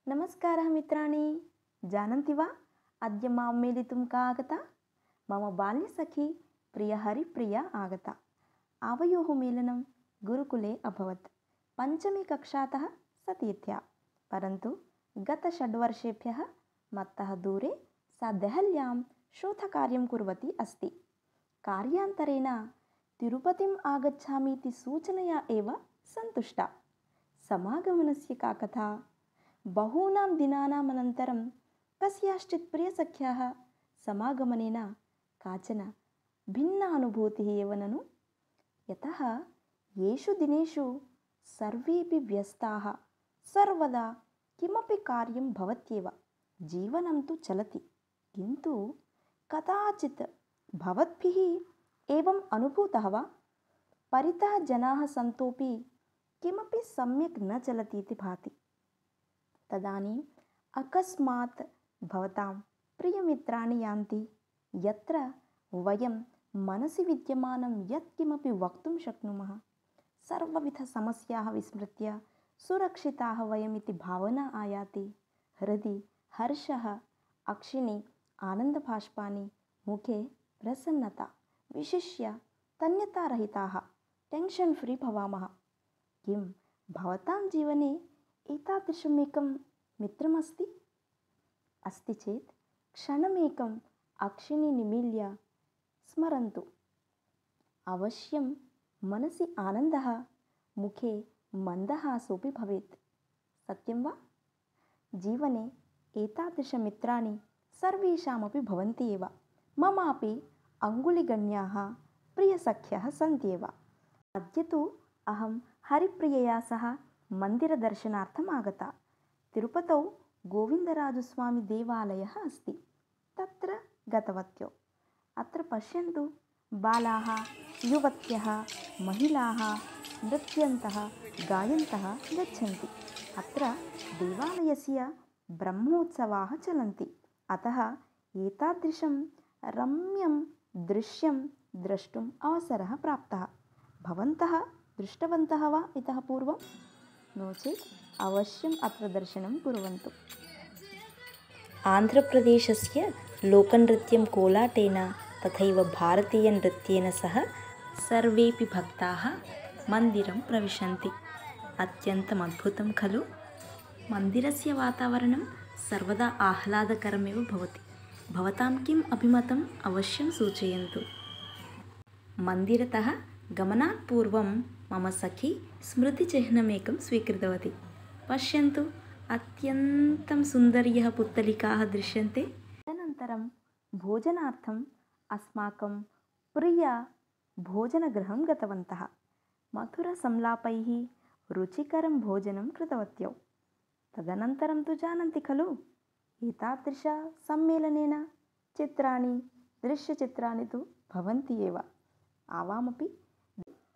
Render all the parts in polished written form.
नमस्कारः मित्राणि, जानन्ति वा अद्य मां मेलितुं का आगता? मम बाल्यसखी प्रियहरिप्रिया आगता। आवयोः मेलनं गुरुकुले अभवत्। पञ्चमी कक्षातः सतीर्थ्या, परन्तु गत 6 वर्षेभ्यः मत्तः दूरे सा देहल्यां शोधकार्यं कुर्वती अस्ति। कार्यान्तरेण तिरुपतिम् आगच्छामीति सूचनया एव सन्तुष्टा। समागमनस्य का कथा? बहूनां दिनानाम् अनन्तरं कस्याश्चित् प्रियसख्याः समागमनेन काचन भिन्ना अनुभूतिः एव ननु? यतः येषु दिनेषु सर्वेपि व्यस्ताः, सर्वदा किमपि कार्यं भवत्येव, जीवनं तु चलति, किन्तु कदाचित् भवद्भिः एवम् अनुभूतः वा? परितः जनाः सन्तोपि किमपि सम्यक् न चलति इति भाति। तदानीम् अकस्मात् भवतां प्रियमित्राणि यान्ति, यत्र वयं मनसि विद्यमानं यत्किमपि वक्तुं शक्नुमः। सर्वविधसमस्याः विस्मृत्य सुरक्षिताः वयमिति भावना आयाति। हृदि हर्षः, अक्षिणि आनन्दबाष्पानि, मुखे प्रसन्नता, विशिष्य तन्यतारहिताः, टेन्शन् फ्री भवामः। किं भवतां जीवने एतादृशमेकं मित्रमस्ति? अस्ति चेत् क्षणमेकम् अक्षिणि निमील्य स्मरन्तु। अवश्यं मनसि आनन्दः, मुखे मन्दहासोऽपि भवेत्। सत्यं वा? जीवने एतादृशमित्राणि सर्वेषामपि भवन्ति एव। ममापि अङ्गुलिगण्याः प्रियसख्यः सन्ति एव। अद्य तु अहं हरिप्रियया सह मन्दिरदर्शनार्थम् आगता। तिरुपतौ गोविन्दराजस्वामिदेवालयः अस्ति, तत्र गतवत्यौ। अत्र पश्यन्तु, बालाः, युवत्यः, महिलाः नृत्यन्तः, गायन्तः गच्छन्ति। अत्र देवालयस्य ब्रह्मोत्सवाः चलन्ति, अतः एतादृशं रम्यं दृश्यं द्रष्टुम् अवसरः प्राप्तः। भवन्तः दृष्टवन्तः वा इतः पूर्वं? नो चेत् अवश्यम् अत्र दर्शनं कुर्वन्तु। आन्ध्रप्रदेशस्य लोकनृत्यं कोलाटेन तथैव भारतीयनृत्येन सह सर्वेपि भक्ताः मन्दिरं प्रविशन्ति। अत्यन्तम् अद्भुतं खलु? मन्दिरस्य वातावरणं सर्वदा आह्लादकरमेव भवति। भवतां किम् अभिमतम् अवश्यं सूचयन्तु। मन्दिरतः गमनात् पूर्वं मम सखी स्मृतिचिह्नमेकं स्वीकृतवती। पश्यन्तु, अत्यन्तं सुन्दर्यः पुत्तलिकाः दृश्यन्ते। तदनन्तरं भोजनार्थम् अस्माकं प्रियभोजनगृहं गतवन्तः। मधुरसंलापैः रुचिकरं भोजनं कृतवत्यौ। तदनन्तरं तु जानन्ति खलु, एतादृशसम्मेलनेन चित्राणि, दृश्यचित्राणि तु भवन्ति एव। आवामपि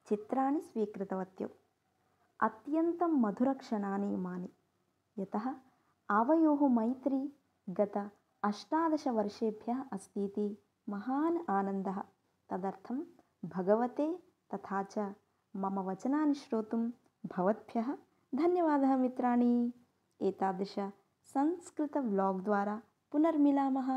चित्राणि स्वीकृतवत्यौ। अत्यन्तं मधुरक्षणानि इमानि, यतः आवयोः मैत्री गत 18 वर्षेभ्यः अस्ति इति महान् आनन्दः। तदर्थं भगवते तथा च मम वचनानि श्रोतुं भवद्भ्यः धन्यवादः मित्राणि। एतादृश संस्कृतव्लाग् द्वारा पुनर्मिलामः।